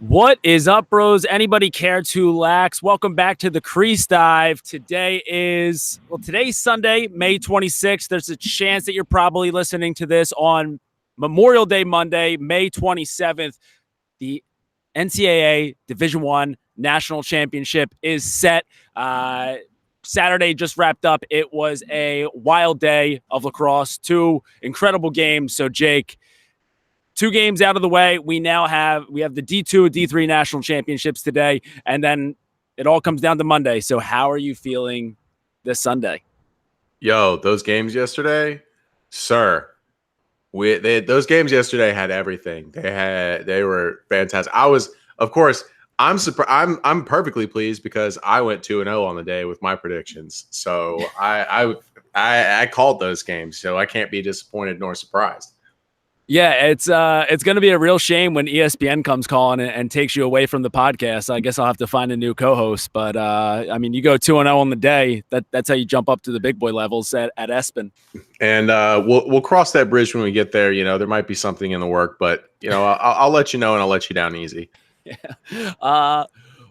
What is up, bros? Anybody care to lax? Welcome back to the Crease Dive. Today's Sunday, May 26th. There's a chance that you're probably listening to this on Memorial Day Monday, May 27th. The NCAA Division I National Championship is set. Saturday just wrapped up. It was a wild day of lacrosse. Two incredible games. So, Jake, 2 games out of the way. We have the D2 and D3 national championships today, and then it all comes down to Monday. So how are you feeling this Sunday? Yo, those games yesterday, sir. Those games yesterday had everything. They were fantastic. I'm perfectly pleased because I went 2-0 on the day with my predictions. So I called those games, so I can't be disappointed nor surprised. Yeah, it's going to be a real shame when ESPN comes calling and takes you away from the podcast. I guess I'll have to find a new co-host. But, I mean, you go 2-0 on the day. That's how you jump up to the big boy levels at Espen. And we'll cross that bridge when we get there. You know, there might be something in the work. But, you know, I'll let you know, and I'll let you down easy. Yeah.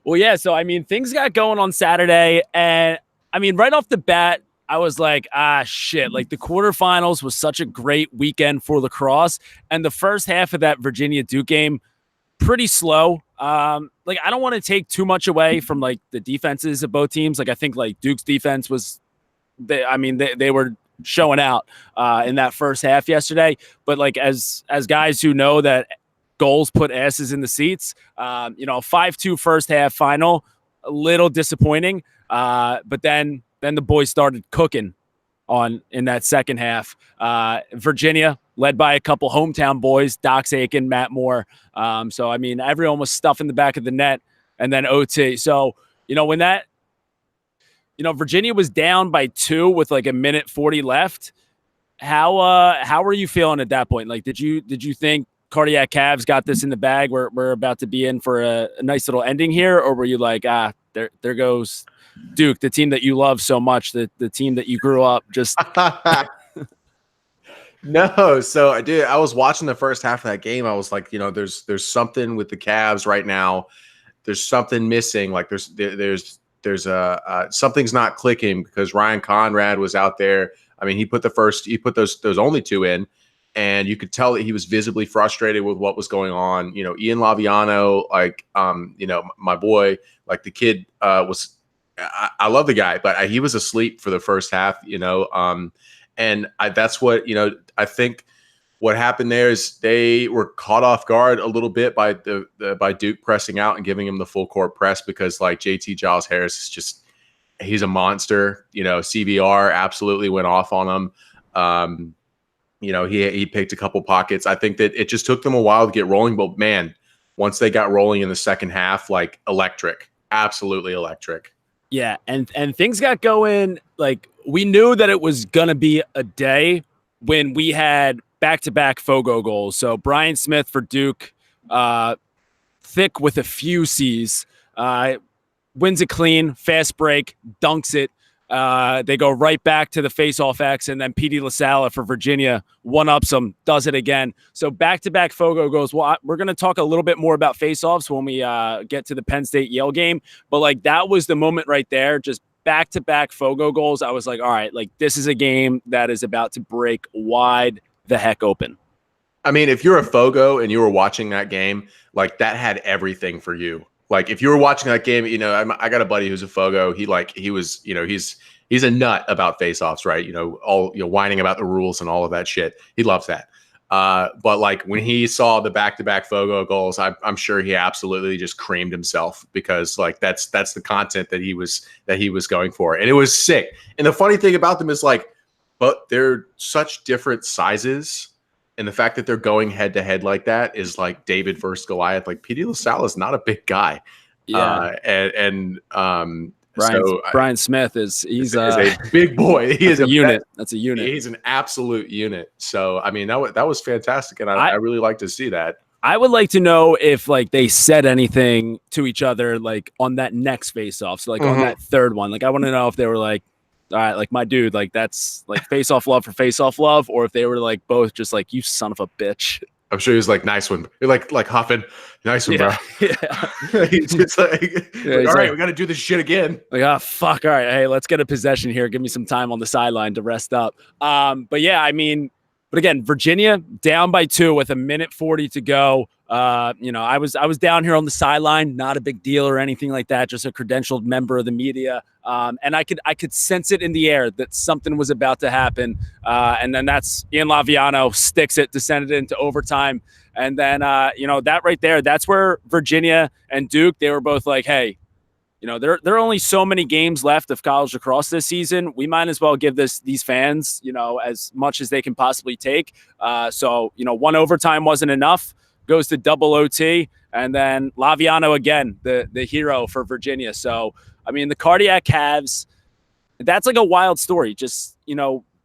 Well, yeah, so, I mean, things got going on Saturday. And, I mean, right off the bat, I was like, shit. Like, the quarterfinals was such a great weekend for lacrosse. And the first half of that Virginia Duke game, pretty slow. Like, I don't want to take too much away from, like, the defenses of both teams. Like, I think, like, Duke's defense was, they were showing out in that first half yesterday. But, like, as guys who know that goals put asses in the seats, 5-2 first half final, a little disappointing. But then the boys started cooking in that second half. Virginia, led by a couple hometown boys, Dox Aiken, Matt Moore. So, I mean, everyone was stuffing the back of the net, and then OT. So, when that, Virginia was down by 2 with like a minute 40 left. How were you feeling at that point? Like, did you think Cardiac Cavs got this in the bag? We're about to be in for a nice little ending here, or were you like, there goes Duke, the team that you love so much, the team that you grew up just No, so I was watching the first half of that game. I was like, there's something with the Cavs right now. There's something missing. Like there's something's not clicking because Ryan Conrad was out there. I mean, he put those only 2 in, and you could tell that he was visibly frustrated with what was going on. Ian Laviano, like, my boy, like the kid was. I love the guy, but he was asleep for the first half, and that's what, I think what happened there is they were caught off guard a little bit by by Duke pressing out and giving him the full court press because like JT Giles Harris is he's a monster. CBR absolutely went off on him. He picked a couple pockets. I think that it just took them a while to get rolling, but man, once they got rolling in the second half, like electric, absolutely electric. Yeah, and things got going. Like, we knew that it was going to be a day when we had back-to-back Fogo goals. So Brian Smith for Duke, thick with a few C's, wins it clean, fast break, dunks it. They go right back to the face-off X, and then Petey LaSala for Virginia one-ups them, does it again. So back-to-back Fogo goes. Well, we're going to talk a little bit more about face-offs when we get to the Penn State-Yale game. But, like, that was the moment right there, just back-to-back Fogo goals. I was like, all right, like, this is a game that is about to break wide the heck open. I mean, if you're a Fogo and you were watching that game, like, that had everything for you. Like, if you were watching that game, I got a buddy who's a Fogo. He's a nut about face-offs, right? Whining about the rules and all of that shit. He loves that. But like when he saw the back-to-back Fogo goals, I'm sure he absolutely just creamed himself because like that's the content that he was going for, and it was sick. And the funny thing about them is like, but they're such different sizes. And the fact that they're going head to head like that is like David versus Goliath. Like Petey LaSala is not a big guy. Yeah. Brian Smith he's a big boy. He is a unit. That's a unit. He's an absolute unit. So, I mean, that was fantastic. And I really like to see that. I would like to know if like they said anything to each other, like on that next face off. So like on that third one, like I want to know if they were like, all right, like my dude, like that's like face off love for face off love, or if they were like both just like, you son of a bitch. I'm sure he was like, nice one. You're like huffing, nice one, bro. Yeah. He's just like, Yeah, all right, we got to do this shit again. Like, oh, fuck. All right. Hey, let's get a possession here. Give me some time on the sideline to rest up. But yeah, I mean, but again, Virginia down by 2 with 1:40 to go. I was down here on the sideline, not a big deal or anything like that, just a credentialed member of the media. And I could sense it in the air that something was about to happen. And then that's Ian Laviano sticks it to send it into overtime. And then that right there, that's where Virginia and Duke, they were both like, hey, there are only so many games left of college lacrosse this season. We might as well give these fans, as much as they can possibly take. So one overtime wasn't enough. Goes to double OT, and then Laviano again, the hero for Virginia. So I mean, the cardiac calves. That's like a wild story. Just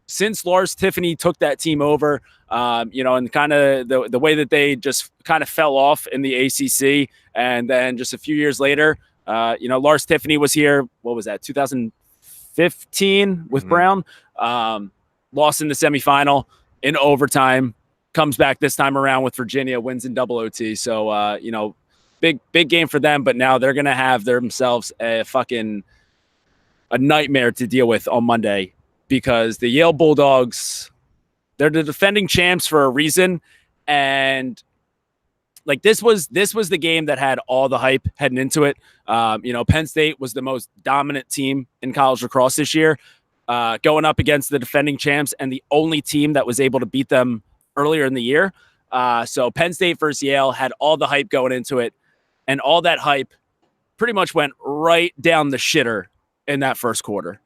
since Lars Tiffany took that team over, and kind of the way that they just kind of fell off in the ACC, and then just a few years later. Lars Tiffany was here. What was that? 2015 with Brown. Lost in the semifinal in overtime. Comes back this time around with Virginia. Wins in double OT. So big game for them. But now they're gonna have themselves a nightmare to deal with on Monday because the Yale Bulldogs, they're the defending champs for a reason, and. Like this was the game that had all the hype heading into it. Penn State was the most dominant team in college lacrosse this year, going up against the defending champs and the only team that was able to beat them earlier in the year. So Penn State versus Yale had all the hype going into it, and all that hype pretty much went right down the shitter in that first quarter.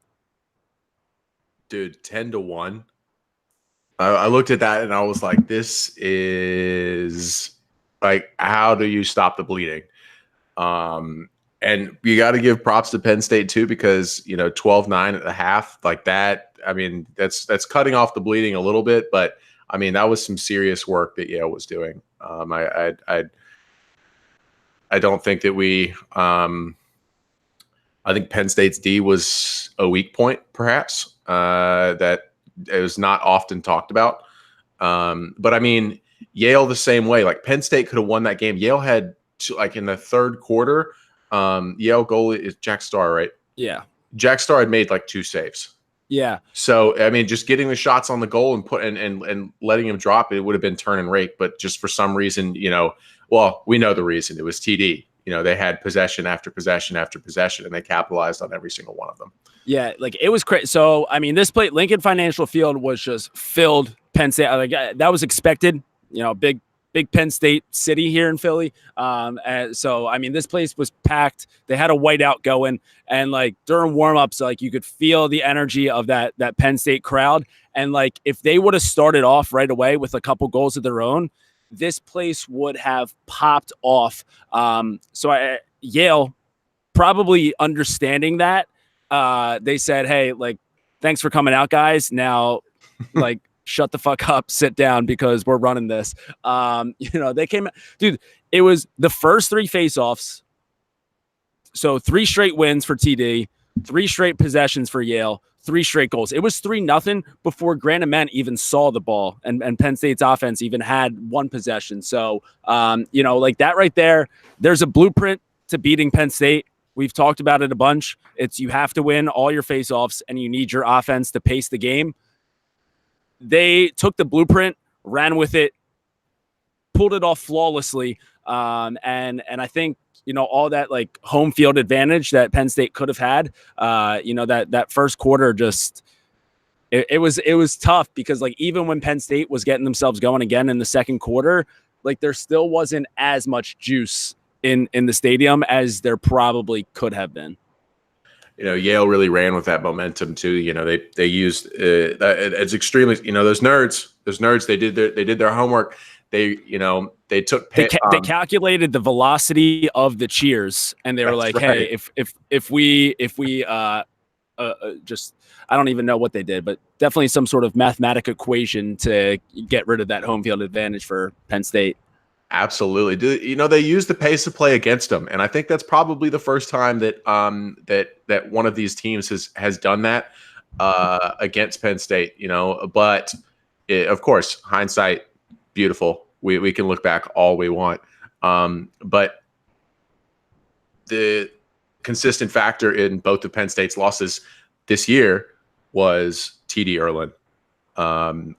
Dude, 10-1. I looked at that and I was like, this is. Like, how do you stop the bleeding? And you got to give props to Penn State too, because 12-9 at the half, like that. I mean, that's cutting off the bleeding a little bit, but I mean that was some serious work that Yale was doing. I don't think that we. I think Penn State's D was a weak point, perhaps that it was not often talked about. But I mean. Yale the same way. Like Penn State could have won that game. Yale had in the third quarter. Yale goalie is Jack Starr, right? Yeah. Jack Starr had made like 2 saves. Yeah. So I mean, just getting the shots on the goal and and letting him drop, it would have been turn and rake. But just for some reason, well, we know the reason. It was TD. They had possession after possession after possession, and they capitalized on every single one of them. Yeah, like it was crazy. So I mean, this play, Lincoln Financial Field was just filled. Penn State, like that was expected. Big Penn State city here in Philly. And so, I mean, this place was packed. They had a whiteout going, and like during warmups, like you could feel the energy of that Penn State crowd. And like if they would have started off right away with a couple goals of their own, this place would have popped off. Yale, probably understanding that, they said, "Hey, like, thanks for coming out, guys. Now, like." Shut the fuck up, sit down because we're running this. They came, dude, it was the first 3 faceoffs. So 3 straight wins for TD, 3 straight possessions for Yale, 3 straight goals. It was 3-0 before Grand Amendment even saw the ball, and Penn State's offense even had 1 possession. So, like that right there, there's a blueprint to beating Penn State. We've talked about it a bunch. You have to win all your faceoffs, and you need your offense to pace the game. They took the blueprint, ran with it, pulled it off flawlessly, and I think all that like home field advantage that Penn State could have had. That first quarter just it was tough because like even when Penn State was getting themselves going again in the second quarter, like there still wasn't as much juice in the stadium as there probably could have been. Yale really ran with that momentum too. They used it's extremely. Those nerds. They did their homework. They took. They calculated the velocity of the cheers, and they were like, right. "Hey, if we just I don't even know what they did, but definitely some sort of mathematic equation to get rid of that home field advantage for Penn State." Absolutely. They use the pace of play against them, and I think that's probably the first time that that one of these teams has done that against Penn State. But of course, hindsight, beautiful. We can look back all we want. But the consistent factor in both of Penn State's losses this year was TD Ierlan.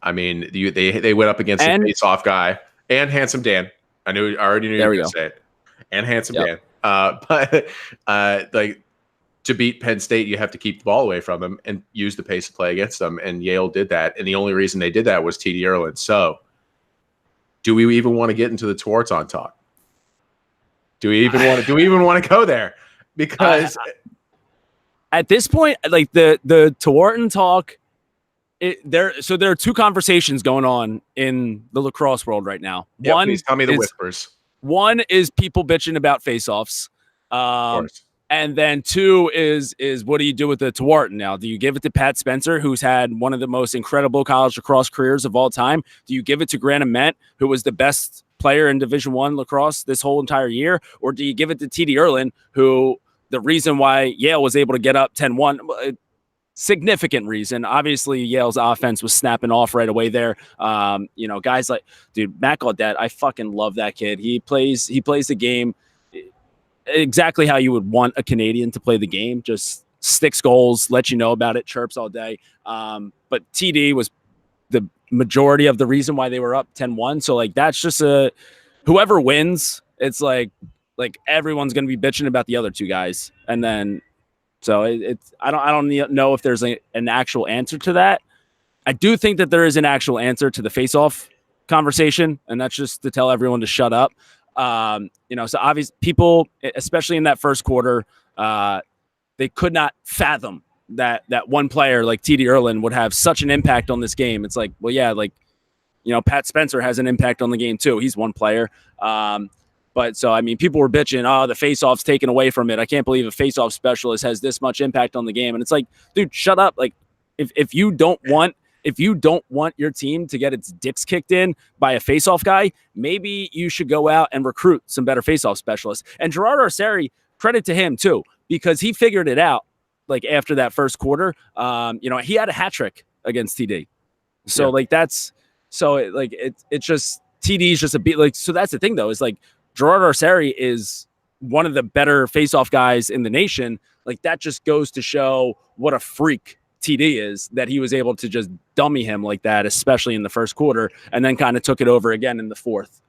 I mean, they went up against a face-off guy and Handsome Dan. I already knew you were going to say it. And Handsome Dan. But like, to beat Penn State, you have to keep the ball away from them and use the pace of play against them. And Yale did that. And the only reason they did that was TD Ierlan. So do we even want to get into the Tewaaraton talk? Do we even want to go there? Because at this point, like the Tewaaraton talk, there are two conversations going on in the lacrosse world right now. Yeah, please tell me the whispers. One is people bitching about face-offs. And then two is what do you do with the Tewaaraton now? Do you give it to Pat Spencer, who's had one of the most incredible college lacrosse careers of all time? Do you give it to Grant Ament, who was the best player in Division I lacrosse this whole entire year? Or do you give it to TD Ierlan, who the reason why Yale was able to get up 10-1, significant reason. Obviously, Yale's offense was snapping off right away there. Guys like, dude, Matt Gaudette, I fucking love that kid. He plays the game exactly how you would want a Canadian to play the game. Just sticks goals, let you know about it, chirps all day. But TD was the majority of the reason why they were up 10-1. So like, that's just whoever wins, it's like everyone's going to be bitching about the other two guys. And then, so I don't know if there's an actual answer to that. I do think that there is an actual answer to the face-off conversation, and that's just to tell everyone to shut up. So obviously people, especially in that first quarter, they could not fathom that one player like TD Ierlan would have such an impact on this game. It's like, well, yeah, like, Pat Spencer has an impact on the game too. He's one player. But so, I mean, people were bitching, oh, the face-off's taken away from it. I can't believe a face-off specialist has this much impact on the game. And it's like, dude, shut up. Like, if you don't want your team to get its dicks kicked in by a face-off guy, maybe you should go out and recruit some better face-off specialists. And Gerard Arceri, credit to him too, because he figured it out. Like after that first quarter, he had a hat trick against TD. So it's just TD's just a beat. Like, so that's the thing though, is like Gerard Arceri is one of the better face-off guys in the nation. Like that just goes to show what a freak TD is, that he was able to just dummy him like that, especially in the first quarter, and then kind of took it over again in the fourth.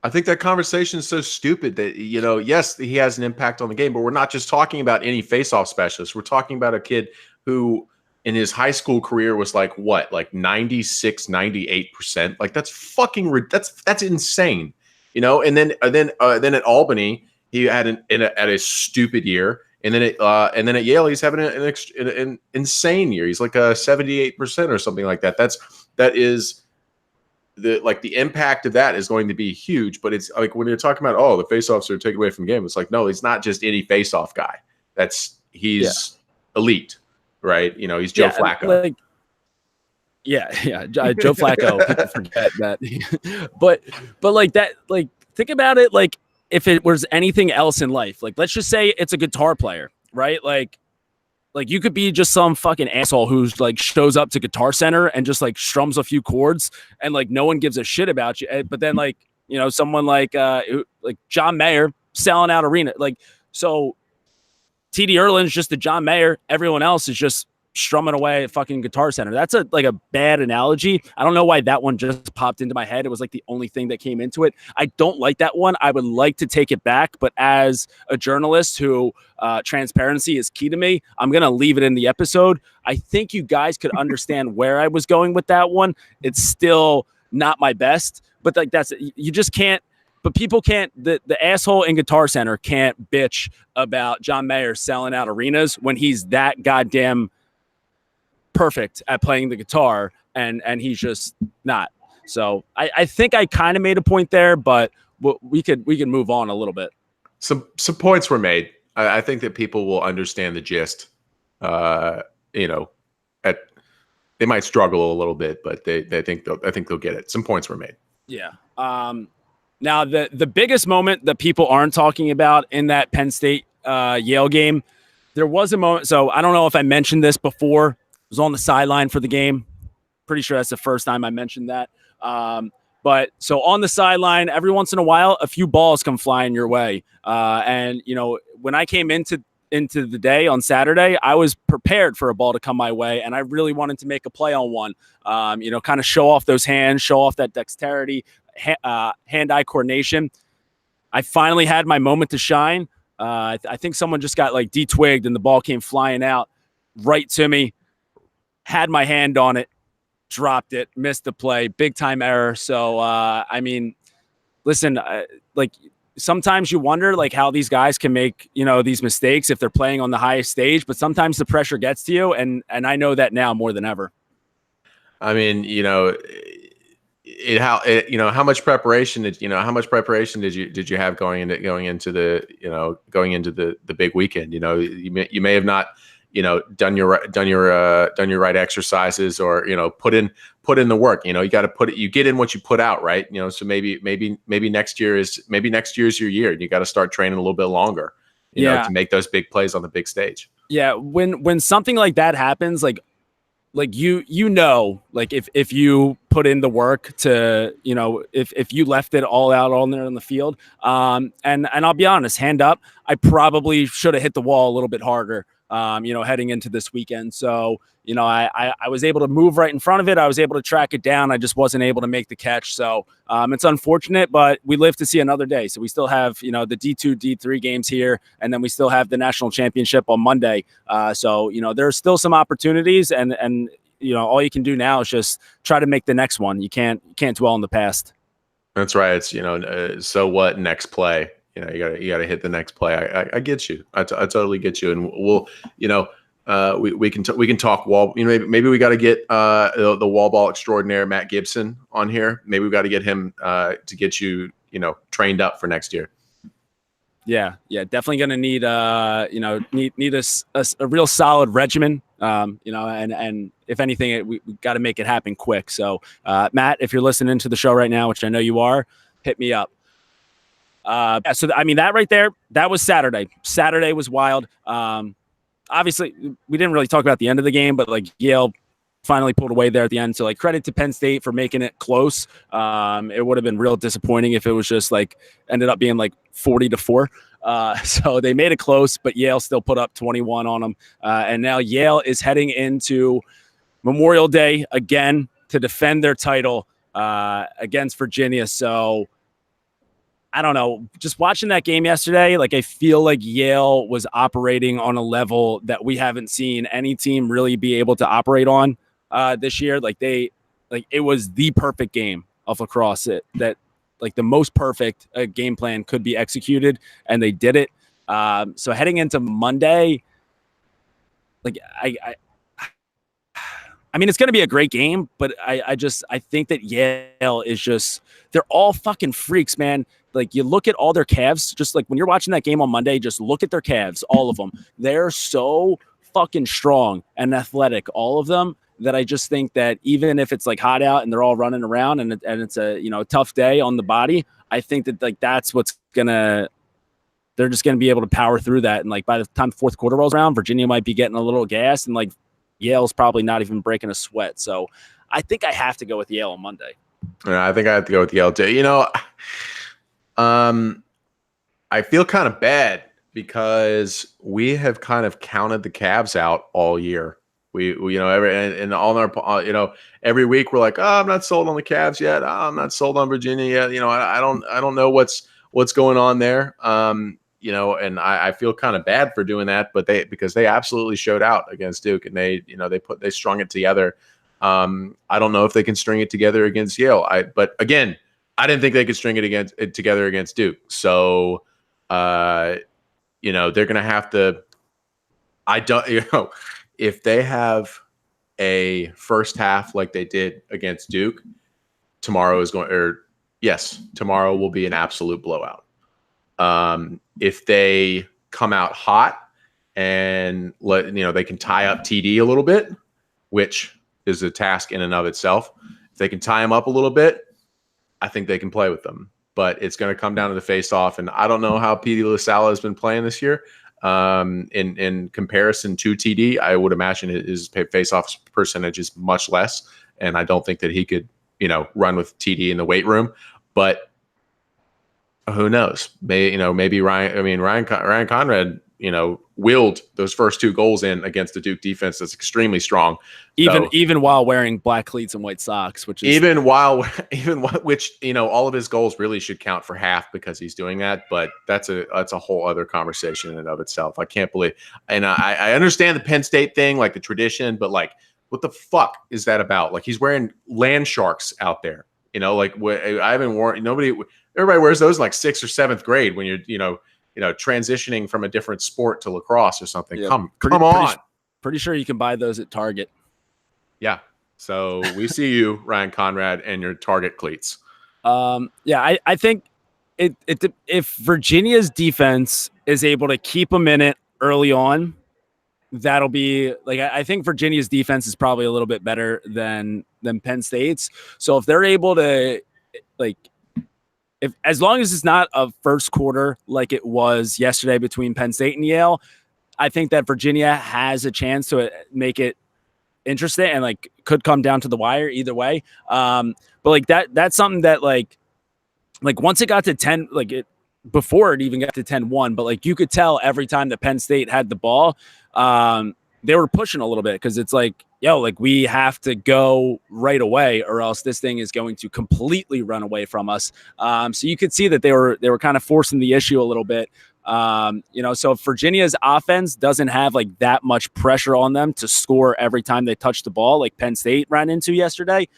I think that conversation is so stupid that, yes, he has an impact on the game, but we're not just talking about any face-off specialist. We're talking about a kid who in his high school career was like 96, 98%. Like that's fucking, that's insane, and then at Albany, he had a stupid year. And then at Yale, he's having an insane year. He's like a 78% or something like that. That is the impact of that is going to be huge. But it's like when you're talking about, the faceoffs are taken away from the game. It's like, no, he's not just any faceoff guy. He's elite, right? He's Joe Flacco. Joe Flacco. People forget that, but like that, like think about it, like. If it was anything else in life, like let's just say it's a guitar player, right? Like you could be just some fucking asshole who's like shows up to Guitar Center and just like strums a few chords and like no one gives a shit about you. But then like, someone like John Mayer selling out arena. Like, so TD Ierlan's just the John Mayer. Everyone else is just strumming away at fucking Guitar Center. That's a bad analogy. I don't know why that one just popped into my head. It was like the only thing that came into it. I don't like that one. I would like to take it back, but as a journalist who transparency is key to me, I'm going to leave it in the episode. I think you guys could understand where I was going with that one. It's still not my best, but like you just can't. But people can't, the asshole in Guitar Center can't bitch about John Mayer selling out arenas when he's that goddamn perfect at playing the guitar and he's just not. So I think I kind of made a point there, but we can move on a little bit. Some points were made. I think that people will understand the gist. They might struggle a little bit, but I think they'll get it. Some points were made. Yeah. Now the biggest moment that people aren't talking about in that Penn State Yale game, there was a moment. So I don't know if I mentioned this before. Was on the sideline for the game. Pretty sure that's the first time I mentioned that. But so on the sideline, every once in a while, a few balls come flying your way. And when I came into the day on Saturday, I was prepared for a ball to come my way, and I really wanted to make a play on one. Kind of show off those hands, show off that dexterity, hand-eye coordination. I finally had my moment to shine. I think someone just got like detwigged, and the ball came flying out right to me. Had my hand on it, dropped it, missed the play, big time error. So, listen, like sometimes you wonder like how these guys can make, these mistakes if they're playing on the highest stage, but sometimes the pressure gets to you. And I know that now more than ever. I mean, how much preparation did you have going into the big weekend? You may have not done your right exercises, or put in the work. You got to you get in what you put out, right? So maybe next year's your year, and you got to start training a little bit longer, to make those big plays on the big stage. Yeah, when something like that happens, like if you put in the work to, if you left it all out on there on the field, and I'll be honest, hand up, I probably should have hit the wall a little bit harder, heading into this weekend. So, I was able to move right in front of it. I was able to track it down. I just wasn't able to make the catch. So it's unfortunate, but we live to see another day. So we still have, the D2, D3 games here, and then we still have the national championship on Monday. So, there's still some opportunities, and all you can do now is just try to make the next one. You can't dwell in the past. That's right. It's, so what next play? You gotta hit the next play. I get you. I totally get you. And we'll, we can talk wall. Maybe we got to get the wall ball extraordinaire Matt Gibson on here. Maybe we got to get him to get you trained up for next year. Yeah, definitely gonna need need a real solid regimen. And if anything, we got to make it happen quick. So Matt, if you're listening to the show right now, which I know you are, hit me up. So that right there, that was Saturday. Saturday was wild. Obviously, we didn't really talk about the end of the game, but like Yale finally pulled away there at the end. So like credit to Penn State for making it close. It would have been real disappointing if it was just like ended up being like 40-4. So they made it close, but Yale still put up 21 on them. And now Yale is heading into Memorial Day again to defend their title against Virginia. So I don't know, just watching that game yesterday, like I feel like Yale was operating on a level that we haven't seen any team really be able to operate on this year. It was the perfect game of lacrosse that like the most perfect game plan could be executed, and they did it. So heading into Monday, like I mean, it's going to be a great game, but I think that Yale is just, they're all fucking freaks, man. Like you look at all their calves, just like when you're watching that game on Monday, just look at their calves, all of them. They're so fucking strong and athletic, all of them, that I just think that even if it's like hot out and they're all running around and it's a, tough day on the body, I think that like that's what's they're just going to be able to power through that. And like by the time the fourth quarter rolls around, Virginia might be getting a little gas, and like Yale's probably not even breaking a sweat. So I think I have to go with Yale on Monday. Yeah, I think I have to go with Yale too. I feel kind of bad because we have kind of counted the Cavs out all year. We every week we're like, oh, I'm not sold on the Cavs yet. Oh, I'm not sold on Virginia yet. I don't know what's going on there. And I feel kind of bad for doing that, but because they absolutely showed out against Duke, and they strung it together. I don't know if they can string it together against Yale. But again, I didn't think they could string it together against Duke. So, they're going to have to. If they have a first half like they did against Duke, tomorrow will be an absolute blowout. If they come out hot and they can tie up TD a little bit, which is a task in and of itself. If they can tie them up a little bit, I think they can play with them. But it's going to come down to the face-off, and I don't know how Petey LaSala has been playing this year. In comparison to TD, I would imagine his face-off percentage is much less, and I don't think that he could run with TD in the weight room, but who knows? Maybe Ryan Conrad, willed those first 2 goals in against the Duke defense that's extremely strong. Even while wearing black cleats and white socks, which is which all of his goals really should count for half because he's doing that. But that's a whole other conversation in and of itself. I can't believe, and I understand the Penn State thing, like the tradition, but like, what the fuck is that about? Like, he's wearing land sharks out there. I haven't worn. Everybody wears those in like 6th or 7th grade when you're transitioning from a different sport to lacrosse or something. Yeah, come on. Pretty sure you can buy those at Target. Yeah. So we see you, Ryan Conrad, and your Target cleats. Yeah, I think if Virginia's defense is able to keep them in it early on, that'll be like, I think Virginia's defense is probably a little bit better than Penn State's. So if they're able to, like, as long as it's not a first quarter like it was yesterday between Penn State and Yale, I think that Virginia has a chance to make it interesting and like could come down to the wire either way. But like that's something that like once it got to 10, before it even got to 10-1, but like you could tell every time that Penn State had the ball, they were pushing a little bit because it's like, like we have to go right away or else this thing is going to completely run away from us. So you could see that they were kind of forcing the issue a little bit. So if Virginia's offense doesn't have like that much pressure on them to score every time they touch the ball, like Penn State ran into yesterday,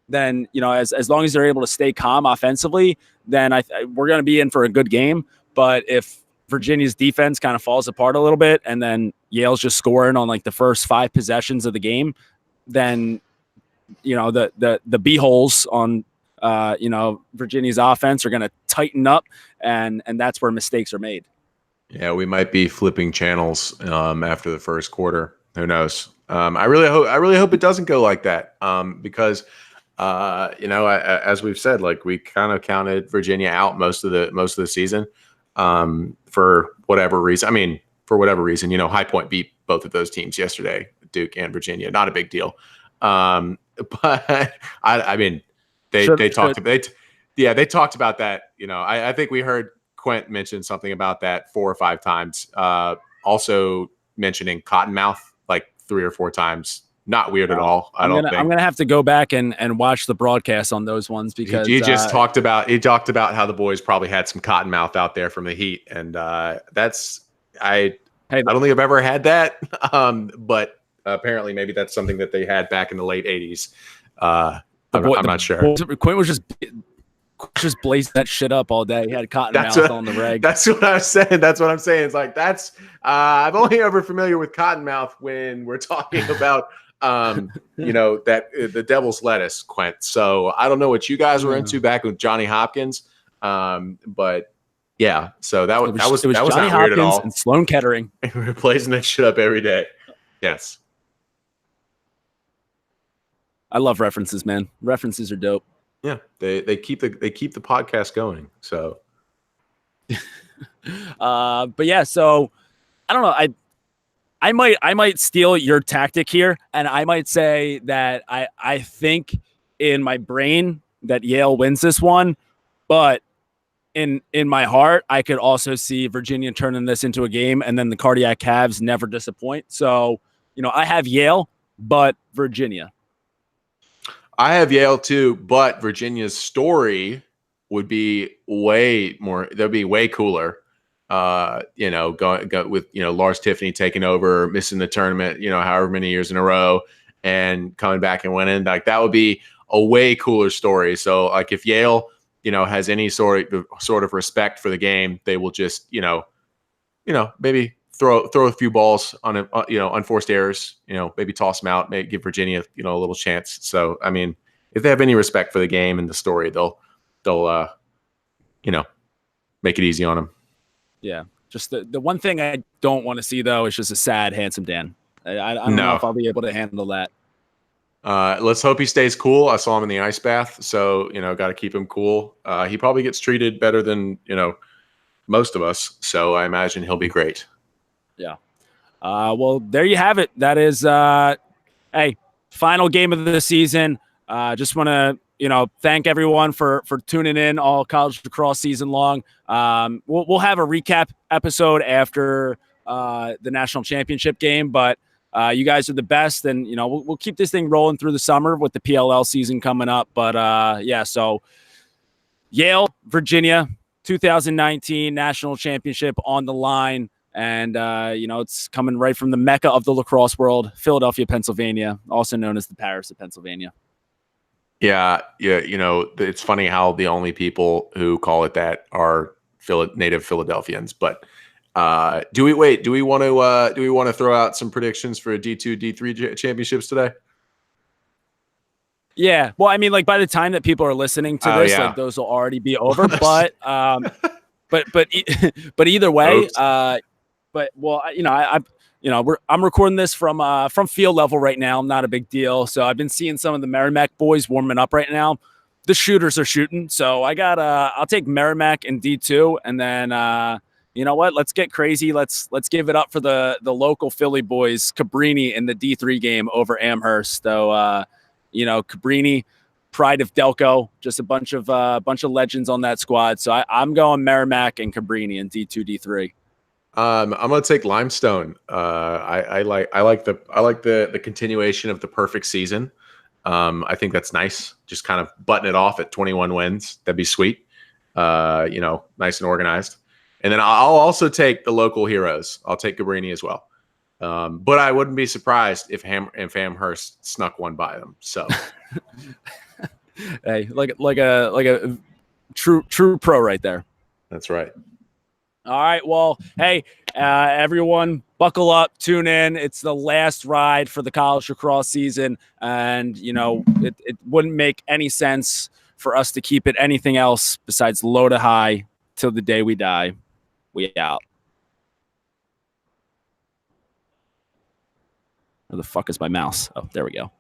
then, as long as they're able to stay calm offensively, then we're going to be in for a good game. But if Virginia's defense kind of falls apart a little bit and then Yale's just scoring on like the first 5 possessions of the game, then, the b-holes on, Virginia's offense are going to tighten up and that's where mistakes are made. Yeah, we might be flipping channels after the first quarter. Who knows? I really hope it doesn't go like that because as we've said, like we kind of counted Virginia out most of the season for whatever reason. I mean, for whatever reason, High Point beat both of those teams yesterday, Duke and Virginia. Not a big deal. But I mean, they talked about that. I think we heard Quint mention something about that 4 or 5 times. Also mentioning Cottonmouth like 3 or 4 times. Not weird at all. I'm gonna have to go back and watch the broadcast on those ones because he talked about how the boys probably had some Cottonmouth out there from the heat, and I don't think I've ever had that, but apparently maybe that's something that they had back in the late 80s. I'm not sure. Quinn was just blazing that shit up all day. He had Cottonmouth on the reg. That's what I was saying. That's what I'm saying. It's like I'm only ever familiar with Cottonmouth when we're talking about that the devil's lettuce, Quint. So I don't know what you guys were into back with Johnny Hopkins, but yeah. So that was Johnny not Hopkins weird at all. And Sloan Kettering. We're blazing that shit up every day. Yes. I love references, man. References are dope. Yeah, they keep the podcast going. So, but yeah, so I don't know. I might steal your tactic here, and I might say that I think in my brain that Yale wins this one, but in my heart, I could also see Virginia turning this into a game, and then the Cardiac Cavs never disappoint. So, I have Yale, but Virginia. I have Yale too, but Virginia's story would be way more. That'd be way cooler. Going with Lars Tiffany taking over, missing the tournament, however many years in a row, and coming back and winning. Like that would be a way cooler story. So like if Yale, has any sort of respect for the game, they will just maybe throw a few balls on unforced errors, maybe toss them out, maybe give Virginia a little chance. So I mean, if they have any respect for the game and the story, they'll make it easy on them. Yeah, just the one thing I don't want to see though is just a sad handsome Dan. I don't know if I'll be able to handle that. Let's hope he stays cool. I saw him in the ice bath, so got to keep him cool. He probably gets treated better than most of us, so I imagine he'll be great. Yeah. Well, there you have it. That is, final game of the season. Just want to, thank everyone for tuning in all college lacrosse season long. We'll have a recap episode after the national championship game, but you guys are the best, and we'll keep this thing rolling through the summer with the PLL season coming up. But so Yale, Virginia, 2019 national championship on the line. And, it's coming right from the mecca of the lacrosse world, Philadelphia, Pennsylvania, also known as the Paris of Pennsylvania. Yeah. It's funny how the only people who call it that are native Philadelphians. But do we want to throw out some predictions for D2, D3 championships today? Yeah. Well, I mean, like by the time that people are listening to this, like those will already be over. But either way, I'm recording this from field level right now. Not a big deal. So I've been seeing some of the Merrimack boys warming up right now. The shooters are shooting. So I'll take Merrimack in D2, and then you know what? Let's get crazy. Let's give it up for the local Philly boys, Cabrini in the D3 game over Amherst. So Cabrini, pride of Delco, just a bunch of legends on that squad. So I'm going Merrimack and Cabrini in D2, D3. I'm gonna take Limestone. I like the continuation of the perfect season. I think that's nice. Just kind of button it off at 21 wins. That'd be sweet. Nice and organized. And then I'll also take the local heroes. I'll take Cabrini as well. But I wouldn't be surprised if Amherst snuck one by them. So, hey, like a true pro right there. That's right. All right. Well, hey, everyone, buckle up, tune in. It's the last ride for the college lacrosse season, and it wouldn't make any sense for us to keep it anything else besides low to high till the day we die. We out. Where the fuck is my mouse? Oh, there we go.